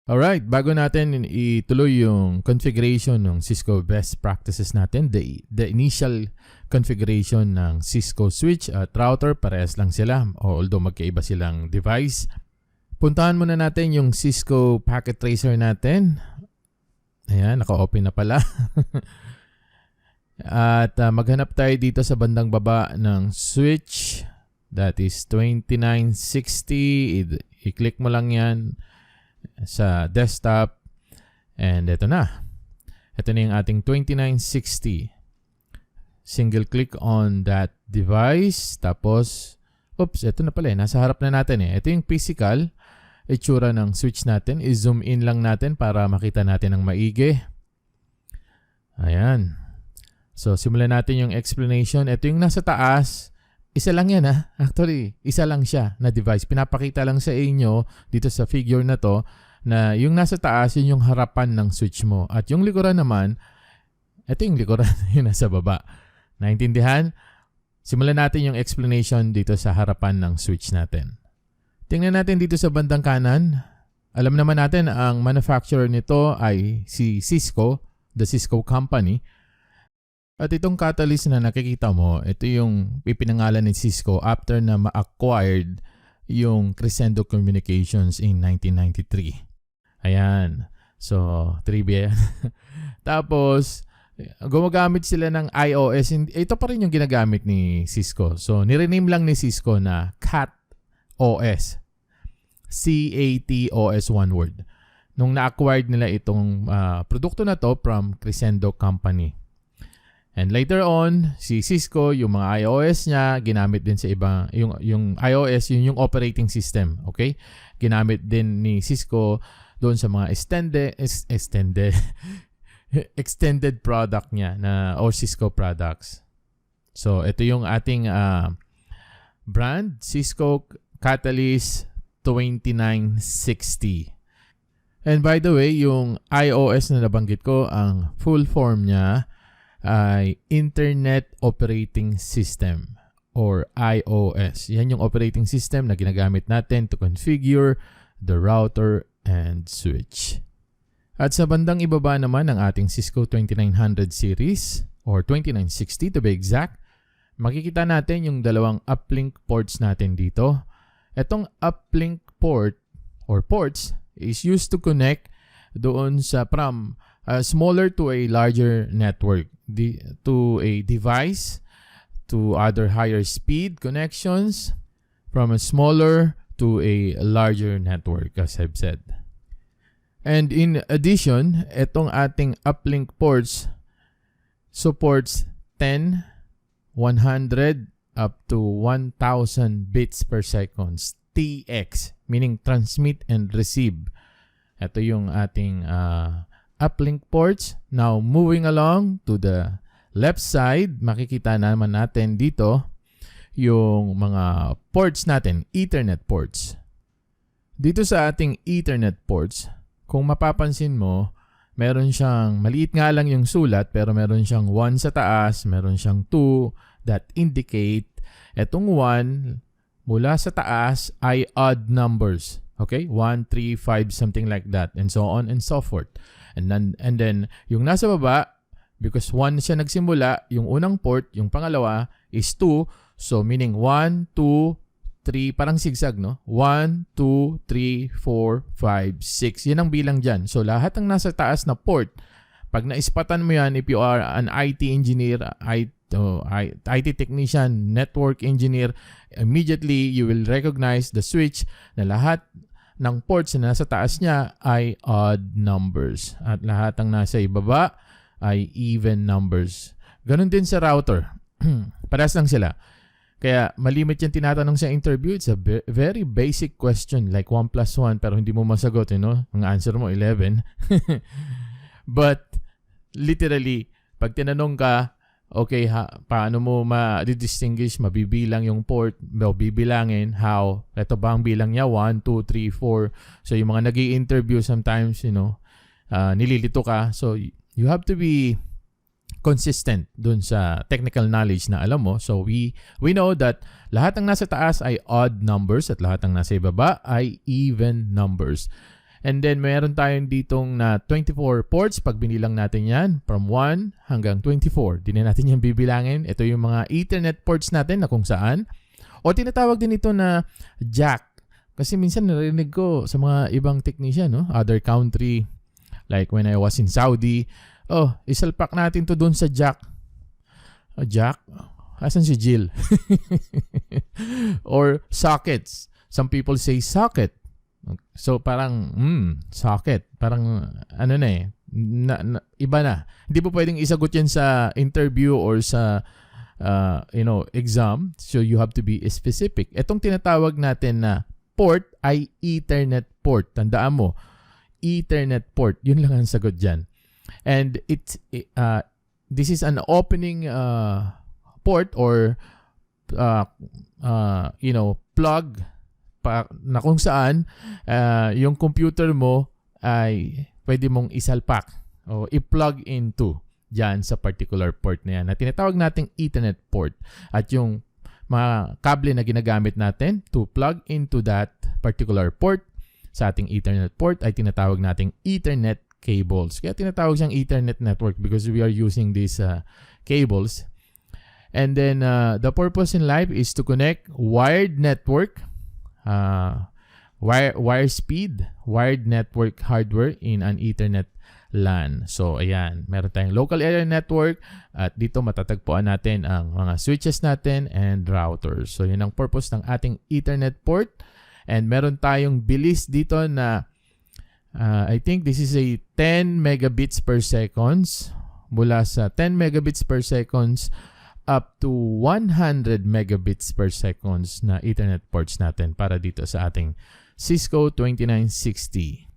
Alright, bago natin ituloy yung configuration ng Cisco best practices natin, the initial configuration ng Cisco switch at router, parehas lang sila, although magkaiba silang device. Puntahan muna natin yung Cisco packet tracer natin. Ayan, naka-open na pala. At maghanap tayo dito sa bandang baba ng switch. That is 2960. I-click mo lang yan sa desktop, and ito na. Ito na yung ating 2960. Single click on that device. Tapos, oops, ito na pala eh. Nasa harap na natin eh. Ito yung physical itsura ng switch natin. I-zoom in lang natin para makita natin ng maigi. Ayan. So, simulan natin yung explanation. Ito yung nasa taas. Isa lang yan ha. Actually, isa lang siya na device. Pinapakita lang sa inyo dito sa figure na to na yung nasa taas, yun yung harapan ng switch mo. At yung likuran naman, ito yung likuran yung nasa baba. Naintindihan? Simulan natin yung explanation dito sa harapan ng switch natin. Tingnan natin dito sa bandang kanan. Alam naman natin ang manufacturer nito ay si Cisco, the Cisco company. At itong Catalyst na nakikita mo, ito yung ipinangalan ni Cisco after na ma-acquired yung Crescendo Communications in 1993. Ayan. So, trivia yan. Tapos, gumagamit sila ng iOS. Ito pa rin yung ginagamit ni Cisco. So, nirename lang ni Cisco na CatOS. C-A-T-O-S, one word. Nung na-acquired nila itong produkto na to from Crescendo Company. And later on, si Cisco, yung mga iOS niya, ginamit din sa iba. Yung iOS, yun yung operating system. Okay? Ginamit din ni Cisco doon sa mga extended product niya or Cisco products. So, ito yung ating brand, Cisco Catalyst 2960. And by the way, yung iOS na nabanggit ko, ang full form niya ay Internet Operating System or iOS. Yan yung operating system na ginagamit natin to configure the router and switch. At sa bandang ibaba naman ng ating Cisco 2900 series or 2960 to be exact, makikita natin yung dalawang uplink ports natin dito. Itong uplink port or ports is used to connect doon sa from smaller to a larger network, to a device, to other higher speed connections, from a smaller to a larger network, as I've said. And in addition, itong ating uplink ports supports 10, 100, up to 1,000 bits per second, TX, meaning transmit and receive. Ito yung ating uplink ports. Now, moving along to the left side, makikita naman natin dito yung mga ports natin, Ethernet ports. Dito sa ating Ethernet ports, kung mapapansin mo, meron siyang, maliit nga lang yung sulat, pero meron siyang 1 sa taas, meron siyang 2 that indicate etong 1 mula sa taas ay odd numbers. Okay? 1, 3, 5, something like that, and so on and so forth. And then, yung nasa baba, because 1 siya nagsimula, yung unang port, yung pangalawa is 2. So, meaning 1, 2, 3, parang zigzag, no? 1, 2, 3, 4, 5, 6. Yan ang bilang dyan. So, lahat ng nasa taas na port, pag naispatan mo yan, if you are an IT engineer, IT technician, network engineer, immediately you will recognize the switch na lahat ng ports na nasa taas niya ay odd numbers. At lahat ng nasa ibaba ay even numbers. Ganon din sa router. Parehas lang sila. Kaya malimit yung tinatanong sa interview. It's a very basic question like 1 plus 1 pero hindi mo masagot. Ang answer mo 11. But literally, pag tinanong ka, okay, paano mo ma-distinguish, mabibilang yung port, bibilangin, how? Ito ba ang bilang niya? 1, 2, 3, 4. So, yung mga nag-i-interview sometimes, nililito ka. So, you have to be consistent dun sa technical knowledge na alam mo. So, we know that lahat ng nasa taas ay odd numbers at lahat ng nasa ibaba ay even numbers. And then meron tayong ditong na 24 ports. Pag binilang natin yan, from 1 hanggang 24. Di na natin yan bibilangin. Ito yung mga Ethernet ports natin na kung saan. O tinatawag din ito na jack. Kasi minsan narinig ko sa mga ibang technician, no? Other country, like when I was in Saudi, isalpak natin to doon sa jack. Jack? Asan si Jill? Or sockets. Some people say socket. So parang socket, parang ano na eh, iba na. Hindi po pwedeng isagot yan sa interview or sa exam. So you have to be specific. Etong tinatawag natin na port ay Ethernet port. Tandaan mo, Ethernet port. Yun lang ang sagot dyan. And this is an opening port or plug na kung saan yung computer mo ay pwede mong isalpak o i-plug into dyan sa particular port na yan na tinatawag nating Ethernet port. At yung mga kable na ginagamit natin to plug into that particular port sa ating Ethernet port ay tinatawag nating Ethernet cables. Kaya tinatawag siyang Ethernet network because we are using these cables. And then the purpose in life is to connect wired network, wire speed, wired network hardware in an Ethernet LAN. So ayan, meron tayong local area network at dito matatagpuan natin ang mga switches natin and routers. So yun ang purpose ng ating Ethernet port. And meron tayong bilis dito na I think this is a 10 megabits per seconds, mula sa 10 megabits per seconds up to 100 megabits per seconds na Ethernet ports natin para dito sa ating Cisco 2960.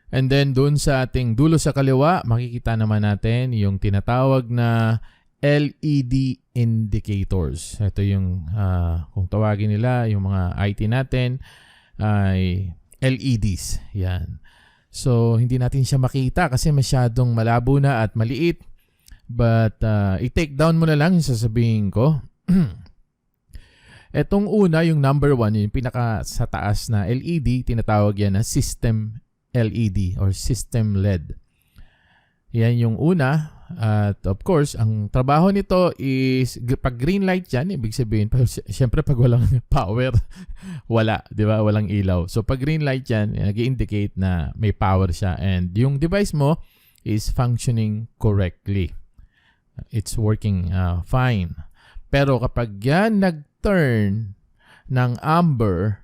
And then doon sa ating dulo sa kaliwa, makikita naman natin yung tinatawag na LED indicators. Ito yung kung tawagin nila yung mga IT natin ay LEDs. Yan. So hindi natin siya makita kasi masyadong malabo na at maliit. But i-take down mo na lang yung sasabihin ko. Etong una, yung number 1, yung pinaka sa taas na LED, tinatawag yan na system LED or system LED. Yan yung una. At of course, ang trabaho nito is pag green light yan, ibig sabihin, syempre pag walang power, wala, di ba? Walang ilaw. So pag green light yan, nag-indicate na may power siya and yung device mo is functioning correctly. It's working fine. Pero kapag yan nag-turn ng amber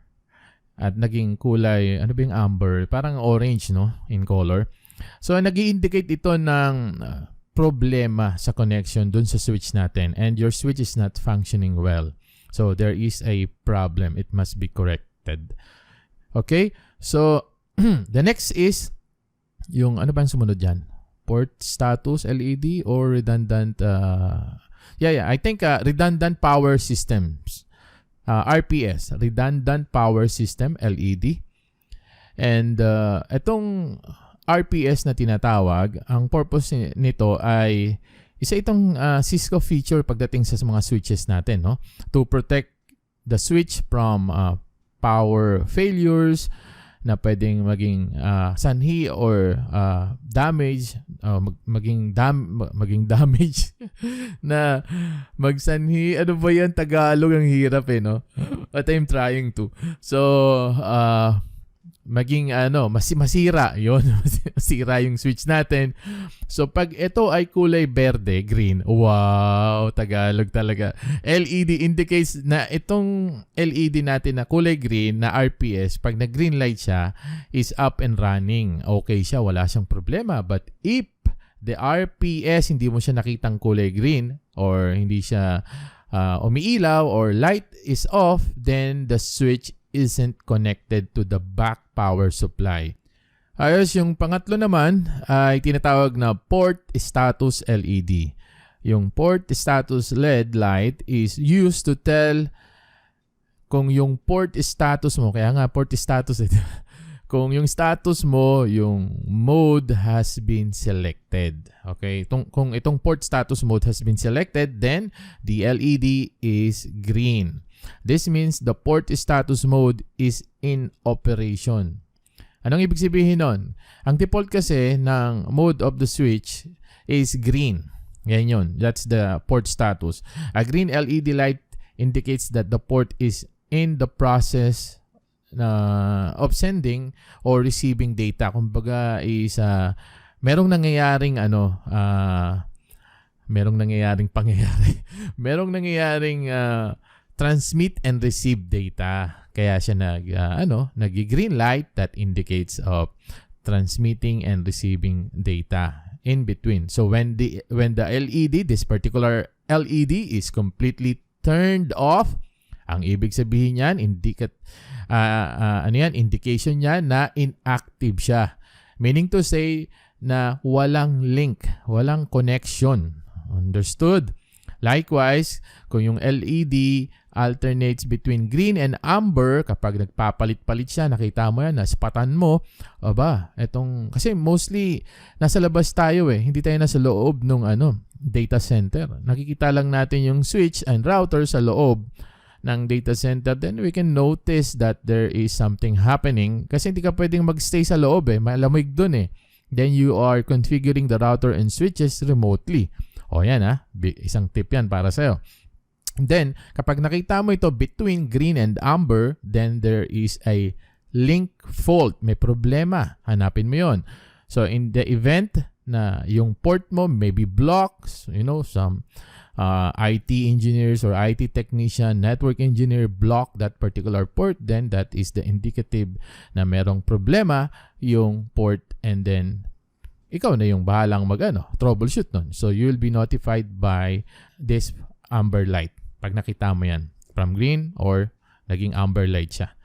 at naging kulay, ano ba yung amber? Parang orange, no? In color. So, nag-i-indicate ito ng problema sa connection dun sa switch natin and your switch is not functioning well. So, there is a problem. It must be corrected. Okay? So, the next is yung, ano ba ang sumunod dyan? Port status LED or redundant I think redundant power systems, RPS, redundant power system LED. And itong RPS na tinatawag, ang purpose nito ay isa itong Cisco feature pagdating sa mga switches natin, no, to protect the switch from power failures na pwedeng maging sanhi or damage, maging damage na magsanhi. Ano ba yan? Tagalog ang hirap eh, no? But I'm trying to. So, maging masira yon masira yung switch natin. So pag ito ay kulay berde, green, wow, Tagalog talaga. LED indicates na itong LED natin na kulay green na RPS, pag na green light siya, is up and running. Okay siya, wala siyang problema. But if the RPS hindi mo siya nakitang kulay green or hindi siya umiilaw or light is off, then the switch isn't connected to the back power supply. Ayos, yung pangatlo naman ay tinatawag na port status LED. Yung port status LED light is used to tell kung yung port status mo, kaya nga port status ito, kung yung status mo, yung mode has been selected. Okay? Kung itong port status mode has been selected, then the LED is green. This means the port status mode is in operation. Anong ibig sabihin nun? Ang default kasi ng mode of the switch is green. Yan yun. That's the port status. A green LED light indicates that the port is in the process of sending or receiving data. Kumbaga is merong nangyayaring pangyayari. Merong nangyayaring transmit and receive data. Kaya siya nag-green light that indicates of transmitting and receiving data in between. So when the LED, this particular LED is completely turned off, ang ibig sabihin niyan, indication niya na inactive siya. Meaning to say na walang link, walang connection. Understood? Likewise, kung yung LED alternates between green and amber, kapag nagpapalit-palit siya, nakita mo yan, naspatan mo, kasi mostly nasa labas tayo hindi tayo nasa loob ng data center. Nakikita lang natin yung switch and router sa loob ng data center, then we can notice that there is something happening kasi hindi ka pwedeng magstay sa loob malamig dun Then you are configuring the router and switches remotely. Yan isang tip yan para sa'yo. Then, kapag nakita mo ito between green and amber, then there is a link fault. May problema. Hanapin mo yon. So, in the event na yung port mo maybe blocks, some IT engineers or IT technician, network engineer block that particular port, then that is the indicative na merong problema yung port, and then ikaw na yung bahalang troubleshoot nun. So, you'll be notified by this amber light. Pag nakita mo yan, from green or naging amber light siya.